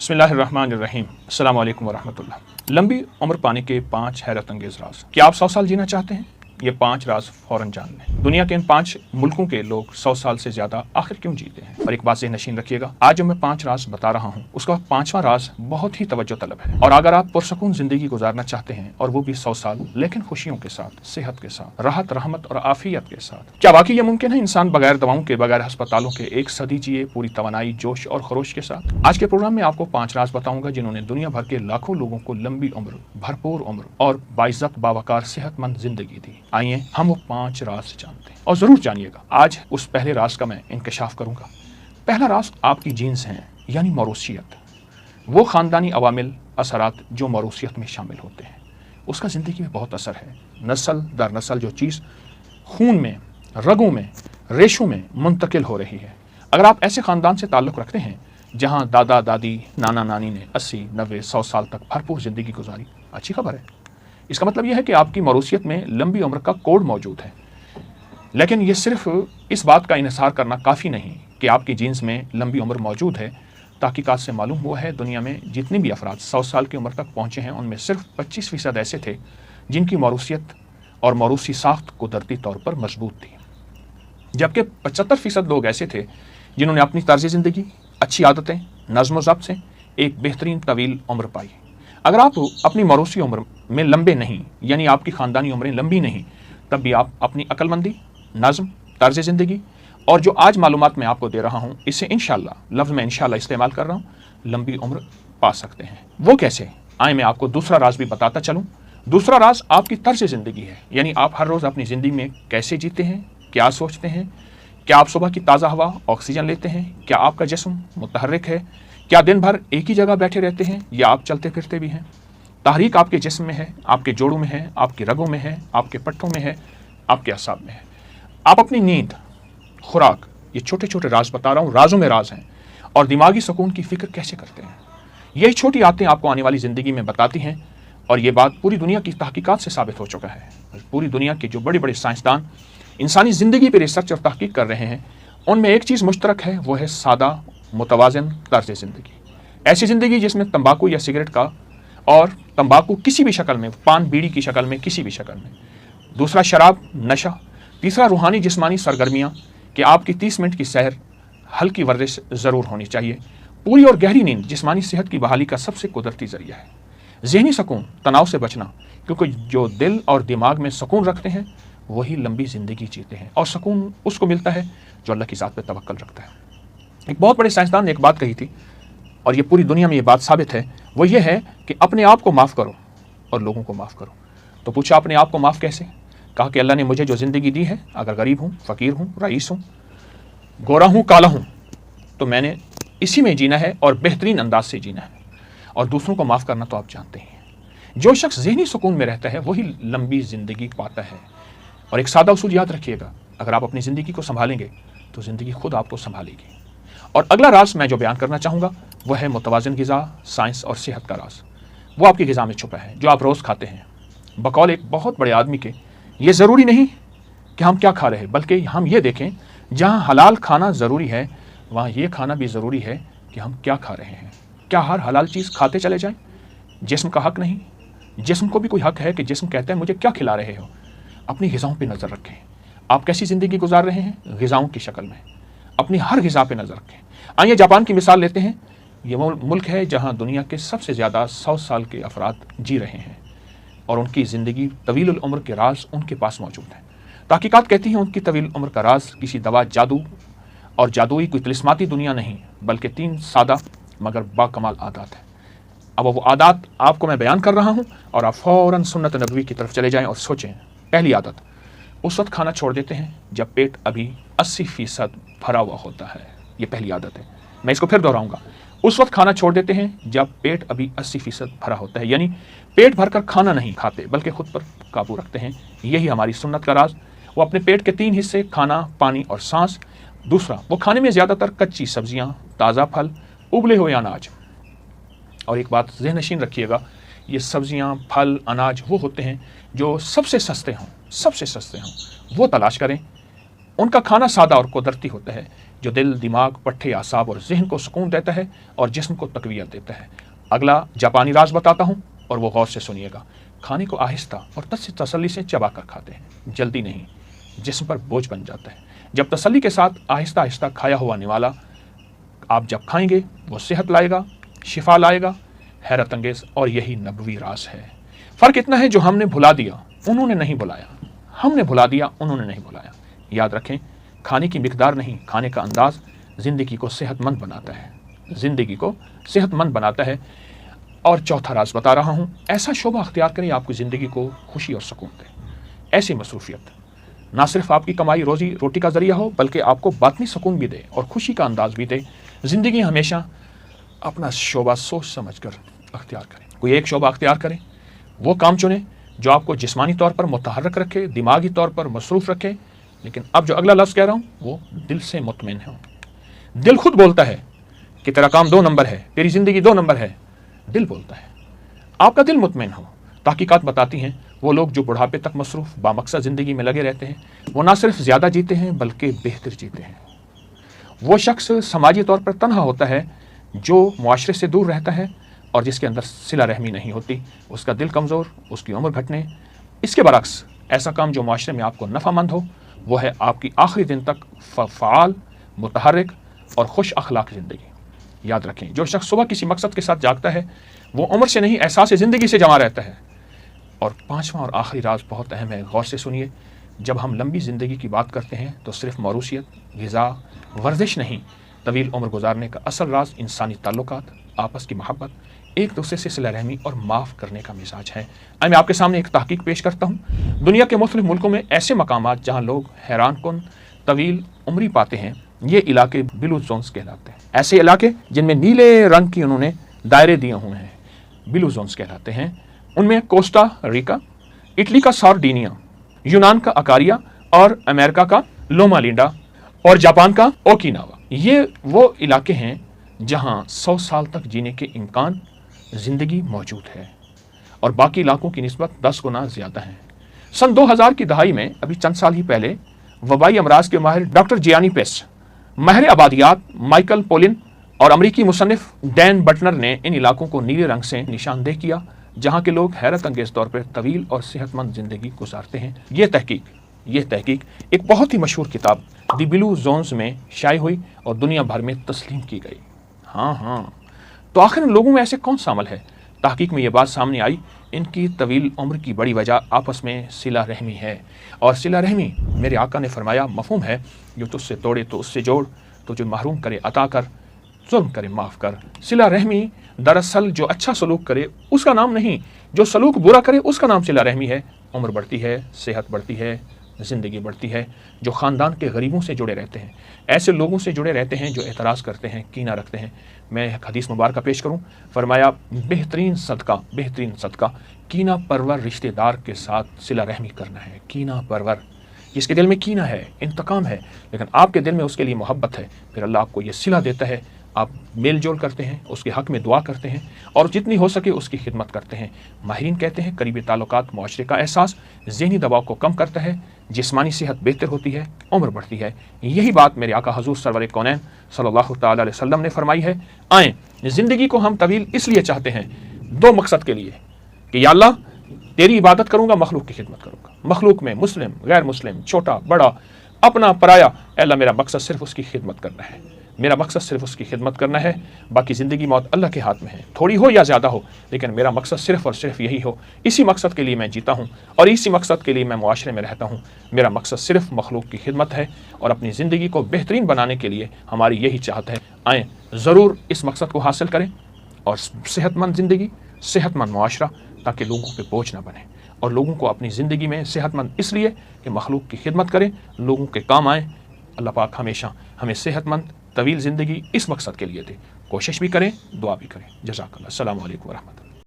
बिस्मिल्लाहिर्रहमानिर्रहीम। अस्सलाम वालेकुम वरहमतुल्लाह। लंबी उम्र पाने के 5 हैरत अंगेज राज। क्या आप 100 साल जीना चाहते हैं? ये 5 राज फौरन जान लें। दुनिया के इन 5 मुल्कों के लोग 100 साल से ज्यादा आखिर क्यों जीते हैं? और एक बात ज़हन-नशीन रखिएगा, आज जो मैं 5 राज बता रहा हूँ उसका 5वां राज बहुत ही तवज्जो तलब है। और अगर आप पुरसकून जिंदगी गुजारना चाहते हैं और वो भी 100 साल, लेकिन खुशियों के साथ, सेहत के साथ, राहत रहमत और आफियत के साथ, क्या वाकई ये मुमकिन है इंसान बगैर दवाओं के, बगैर अस्पतालों के 1 सदी जिए पूरी तवानाई, जोश और खरोश के साथ? आज के प्रोग्राम में आपको 5 राज बताऊंगा जिन्होंने दुनिया भर के लाखों लोगों को लंबी उम्र, भरपूर उम्र और बाइज्जत बावकार सेहतमंद जिंदगी दी। आइए हम वो 5 राज जानते हैं और जरूर जानिएगा। आज उस पहले राज का मैं इंकशाफ करूंगा। पहला राज आपकी जीन्स हैं, यानी मौरूसियत। वो खानदानी अवामिल, असरात जो मौरूसियत में शामिल होते हैं, उसका जिंदगी में बहुत असर है। नस्ल दर नस्ल जो चीज़ खून में, रगों में, रेशों में मुंतकिल हो रही है। अगर आप ऐसे ख़ानदान से ताल्लुक़ रखते हैं जहाँ दादा दादी, नाना नानी ने 80, 90, 100 साल तक भरपूर ज़िंदगी गुजारी, अच्छी खबर है। इसका मतलब यह है कि आपकी मौरूसियत में लंबी उम्र का कोड मौजूद है। लेकिन ये सिर्फ इस बात का इन्हिसार करना काफ़ी नहीं कि आपकी जीन्स में लंबी उम्र मौजूद है। तहकीकात से मालूम हुआ है दुनिया में जितने भी अफराद 100 साल की उम्र तक पहुँचे हैं उनमें सिर्फ 25% ऐसे थे जिनकी मौरूसियत और मौरूसी साख्त कुदरती तौर पर मजबूत थी, जबकि 75% लोग ऐसे थे जिन्होंने अपनी तर्ज ज़िंदगी, अच्छी आदतें, नज़्म व ज़ब्त से एक बेहतरीन तवील उम्र पाई। अगर आप अपनी मौरूसी उम्र में लंबे नहीं, यानी आपकी ख़ानदानी उम्रें लंबी नहीं, तब भी आप अपनी अक्लमंदी, नज़्म, तर्ज ज़िंदगी और जो आज मालूमात मैं आपको दे रहा हूँ, इससे इंशाअल्लाह, लफ्ज़ में इंशाअल्लाह इस्तेमाल कर रहा हूँ, लंबी उम्र पा सकते हैं। वो कैसे? आए मैं आपको दूसरा राज भी बताता चलूँ। दूसरा राज आपकी तर्ज ज़िंदगी है, यानी आप हर रोज़ अपनी ज़िंदगी में कैसे जीते हैं, क्या सोचते हैं, क्या आप सुबह की ताज़ा हवा, ऑक्सीजन लेते हैं, क्या आपका जिस्म मुतहर्रिक है, क्या दिन भर एक ही जगह बैठे रहते हैं या आप चलते फिरते भी हैं? तहरीक आपके जिस्म में है, आपके जोड़ों में है, आपकी रगों में है, आपके पट्टों में है, आपके असाब में है। आप अपनी नींद, खुराक, ये छोटे छोटे राज बता रहा हूँ, राजों में राज हैं, और दिमागी सुकून की फ़िक्र कैसे करते हैं, यही छोटी आदतें आपको आने वाली ज़िंदगी में बताती हैं। और ये बात पूरी दुनिया की तहकीकात से साबित हो चुका है। पूरी दुनिया के जो बड़े बड़े साइंसदान इंसानी ज़िंदगी पर रिसर्च और तहकीक कर रहे हैं, उनमें एक चीज़ मुश्तरक है, वो है सादा मुतवाज़िन तर्ज ज़िंदगी। ऐसी ज़िंदगी जिसमें तंबाकू या सिगरेट का, और तंबाकू किसी भी शक्ल में, पान बीड़ी की शक्ल में, किसी भी शक्ल में। दूसरा शराब, नशा। तीसरा रूहानी जिस्मानी सरगर्मियाँ कि आपकी 30 मिनट की सैर, हल्की वर्जिश ज़रूर होनी चाहिए। पूरी और गहरी नींद जिस्मानी सेहत की बहाली का सबसे कुदरती ज़रिया है। ज़हनी सुकून, तनाव से बचना, क्योंकि जो दिल और दिमाग में सुकून रखते हैं वही लंबी ज़िंदगी जीते हैं, और सुकून उसको मिलता है जो अल्लाह की ज़ात पे तवक्कल रखता है। एक बहुत बड़े साइंसदान ने एक बात कही थी, और ये पूरी दुनिया में ये बात साबित है। वो ये है कि अपने आप को माफ़ करो और लोगों को माफ़ करो। तो पूछा अपने आप को माफ़ कैसे? कहा कि अल्लाह ने मुझे जो ज़िंदगी दी है, अगर गरीब हूँ, फ़कीर हूँ, रईस हूँ, गोरा हूँ, काला हूँ, तो मैंने इसी में जीना है और बेहतरीन अंदाज से जीना है। और दूसरों को माफ़ करना तो आप जानते ही हैं। जो शख्स ज़हनी सुकून में रहता है वही लंबी ज़िंदगी पाता है। और एक सादा उसूल याद रखिएगा, अगर आप अपनी ज़िंदगी को संभालेंगे तो ज़िंदगी खुद आपको संभालेगी। और अगला राज मैं जो बयान करना चाहूँगा वह है मुतवाज़िन ग़िज़ा, साइंस और सेहत का राज। वो आपकी ग़िज़ा में छुपा है, जो आप रोज़ खाते हैं। बकौल एक बहुत बड़े आदमी के, ये ज़रूरी नहीं कि हम क्या खा रहे हैं, बल्कि हम ये देखें, जहाँ हलाल खाना ज़रूरी है वहाँ ये खाना भी ज़रूरी है कि हम क्या खा रहे हैं। क्या हर हलाल चीज़ खाते चले जाएं? जिस्म का हक़ नहीं? जिस्म को भी कोई हक़ है कि जिस्म कहता है मुझे क्या खिला रहे हो। अपनी ग़िज़ाओं पे नज़र रखें। आप कैसी ज़िंदगी गुजार रहे हैं ग़िज़ाओं की शक्ल में, अपनी हर ग़िज़ा पे नज़र रखें। आइए जापान की मिसाल लेते हैं। ये वो मुल्क है जहाँ दुनिया के सबसे ज़्यादा 100 साल के अफराद जी रहे हैं, और उनकी ज़िंदगी तवील उम्र के राज उनके पास मौजूद हैं। तहकीकात कहती हैं उनकी तवील उम्र का राज किसी दवा, जादू और जादुई कोई तिलिस्माती दुनिया नहीं, बल्कि 3 सादा मगर बाकमाल आदात है। अब वो आदात आपको मैं बयान कर रहा हूँ, और आप फ़ौरन सुन्नत नबवी की तरफ चले जाएँ और सोचें। पहली आदत, उस वक्त खाना छोड़ देते हैं जब पेट अभी 80% भरा हुआ होता है। ये पहली आदत है। मैं इसको फिर दोहराऊंगा, उस वक्त खाना छोड़ देते हैं जब पेट अभी 80% भरा होता है, यानी पेट भरकर खाना नहीं खाते बल्कि खुद पर काबू रखते हैं। यही हमारी सुन्नत का राज। वो अपने पेट के 3 हिस्से, खाना, पानी और सांस। दूसरा, वो खाने में ज़्यादातर कच्ची सब्जियाँ, ताज़ा फल, उबले हुए अनाज। और एक बात ज़हन-नशीन रखिएगा, ये सब्जियाँ, फल, अनाज वो होते हैं जो सबसे सस्ते हों, सबसे सस्ते हों, वो तलाश करें। उनका खाना सादा और कुदरती होता है, जो दिल, दिमाग, पट्टे, आसाब और जहन को सुकून देता है और जिस्म को तकवीत देता है। अगला जापानी राज बताता हूँ और वो गौर से सुनिएगा। खाने को आहिस्ता और तसल्ली से चबा कर खाते हैं, जल्दी नहीं, जिस्म पर बोझ बन जाता है। जब तसल्ली के साथ आहिस्ता आहिस्ता खाया हुआ निवाला आप जब खाएंगे वो सेहत लाएगा, शिफा लाएगा, हैरत अंगेज। और यही नबवी राज है। फ़र्क इतना है जो हमने भुला दिया उन्होंने नहीं बुलाया, हमने भुला दिया उन्होंने नहीं बुलाया। याद रखें, खाने की मिकदार नहीं, खाने का अंदाज ज़िंदगी को सेहतमंद बनाता है, ज़िंदगी को सेहतमंद बनाता है। और चौथा राज बता रहा हूँ, ऐसा शोबा अख्तियार करें आपकी ज़िंदगी को खुशी और सुकून दे। ऐसी मसरूफियत ना सिर्फ आपकी कमाई रोजी रोटी का ज़रिया हो, बल्कि आपको बातनी सुकून भी दे और खुशी का अंदाज भी दे। ज़िंदगी हमेशा अपना शोबा सोच समझ कर अख्तियार करें। कोई एक शोबा अख्तियार करें, वो काम चुनें जो आपको जिस्मानी तौर पर मुतहर्रिक रखे, दिमागी तौर पर मसरूफ़ रखे। लेकिन अब जो अगला लफ्ज़ कह रहा हूँ वो दिल से मुतमिन हो। दिल खुद बोलता है कि तेरा काम 2 नंबर है, तेरी ज़िंदगी 2 नंबर है। दिल बोलता है, आपका दिल मुतमिन हो। तहकीकात बताती हैं वो लोग जो बुढ़ापे तक मसरूफ़ बामकसद ज़िंदगी में लगे रहते हैं, वो ना सिर्फ ज़्यादा जीते हैं बल्कि बेहतर जीते हैं। वो शख्स समाजी तौर पर तन्हा होता है जो मुआशरे से दूर रहता है और जिसके अंदर सिला रहमी नहीं होती। उसका दिल कमज़ोर, उसकी उम्र घटने। इसके बरक्स ऐसा काम जो मुआशरे में आपको नफ़ामंद हो, वो है आपकी आखिरी दिन तक फ़ाल, मुतहर्रिक और खुश अखलाक ज़िंदगी। याद रखें, जो शख्स सुबह किसी मकसद के साथ जागता है वो उम्र से नहीं, एहसास ज़िंदगी से जमा रहता है। और 5वां और आखिरी राज बहुत अहम है, गौर से सुनिए। जब हम लंबी ज़िंदगी की बात करते हैं तो सिर्फ मौरूसियत, ग़िज़ा, वर्जिश नहीं, तवील उम्र गुजारने का असल राज इंसानी ताल्लुकात, आपस की मोहब्बत, एक दूसरे से सिला रहमी और माफ़ करने का मिजाज है। मैं आपके सामने एक तहकीक पेश करता हूँ। दुनिया के मुख्तलिफ मुल्कों में ऐसे मकामात जहाँ लोग हैरान कुन तवील उम्री पाते हैं, ये इलाके ब्लू जोन्स कहलाते हैं। ऐसे इलाके जिनमें नीले रंग की उन्होंने दायरे दिए हुए हैं, ब्लू जोन्स कहलाते हैं। उनमें कोस्टा रिका, इटली का सार्डिनिया, यूनान का अकारिया और अमेरिका का लोमा लिंडा और जापान का ओकिनावा। ये वो इलाके हैं जहाँ 100 साल तक जीने के इम्कान ज़िंदगी मौजूद है और बाकी इलाकों की निस्बत 10 गुना ज़्यादा है। सन 2000 की दहाई में, अभी चंद साल ही पहले, वबाई अमराज के माहिर डॉक्टर जियानी पेस्ट, माहिर आबादियात माइकल पोलिन और अमरीकी मुसन्निफ डैन बटनर ने इन इलाकों को नीले रंग से निशानदेह किया जहाँ के लोग हैरत अंगेज़ तौर पर तवील और सेहतमंद ज़िंदगी गुजारते हैं। ये तहकीक एक बहुत ही मशहूर किताब द ब्लू जोन्स में शाये हुई और दुनिया भर में तस्लीम की गई। हाँ, तो आखिर इन लोगों में ऐसे कौन शामिल है? तहकीक में ये बात सामने आई, इनकी तवील उम्र की बड़ी वजह आपस में सिला रहमी है। और सिला रहमी, मेरे आका ने फरमाया, मफहूम है, जो तुझसे तोड़े तो उससे जोड़, तो जो महरूम करे अता कर, जुल्म करे माफ़ कर। सिला रहमी दरअसल जो अच्छा सलूक करे उसका नाम नहीं, जो सलूक बुरा करे उसका नाम सिला रहमी है। उम्र बढ़ती है, सेहत बढ़ती है, ज़िंदगी बढ़ती है। जो ख़ानदान के गरीबों से जुड़े रहते हैं, ऐसे लोगों से जुड़े रहते हैं जो एतराज़ करते हैं, कीना रखते हैं। मैं एक हदीस मुबारक पेश करूं, फरमाया, बेहतरीन सदका कीना परवर रिश्तेदार के साथ सिला रहमी करना है। कीना परवर, जिसके दिल में कीना है, इंतकाम है, लेकिन आपके दिल में उसके लिए मोहब्बत है, फिर अल्लाह आपको ये सिला देता है। आप मेल जोल करते हैं, उसके हक़ में दुआ करते हैं और जितनी हो सके उसकी खिदमत करते हैं। माहिरीन कहते हैं करीबी ताल्लुकात मुआशरे का एहसास, ज़हनी दबाव को कम करता है, जिस्मानी सेहत बेहतर होती है, उम्र बढ़ती है। यही बात मेरे आका हजूर सरवर कौनैन सल्लल्लाहु तआला अलैहि वसल्लम ने फरमाई है। आएँ, ज़िंदगी को हम तवील इसलिए चाहते हैं, 2 मकसद के लिए, कि या अल्लाह तेरी इबादत करूँगा, मखलूक की खिदमत करूँगा। मखलूक में मुस्लिम, गैर मुस्लिम, छोटा बड़ा, अपना पराया, अल्लाह मेरा मकसद सिर्फ उसकी खिदमत करना है, मेरा मकसद सिर्फ उसकी खिदमत करना है। बाकी ज़िंदगी मौत अल्लाह के हाथ में है, थोड़ी हो या ज़्यादा हो, लेकिन मेरा मकसद सिर्फ और सिर्फ यही हो। इसी मकसद के लिए मैं जीता हूँ और इसी मकसद के लिए मैं मुआशरे में रहता हूँ। मेरा मकसद सिर्फ मखलूक की खिदमत है और अपनी ज़िंदगी को बेहतरीन बनाने के लिए हमारी यही चाहत है। आएँ, ज़रूर इस मकसद को हासिल करें और सेहतमंद ज़िंदगी, सेहतमंद मुआशरा, ताकि लोगों पे बोझ ना बने और लोगों को अपनी ज़िंदगी में सेहतमंद इसलिए कि मखलूक की खिदमत करें, लोगों के काम आएँ। अल्लाह पाक हमेशा हमें सेहतमंद तवील ज़िंदगी इस मकसद के लिए दे। कोशिश भी करें, दुआ भी करें। जज़ाकल्लाह। अस्सलामु अलैकुम व रहमतुल्लाह।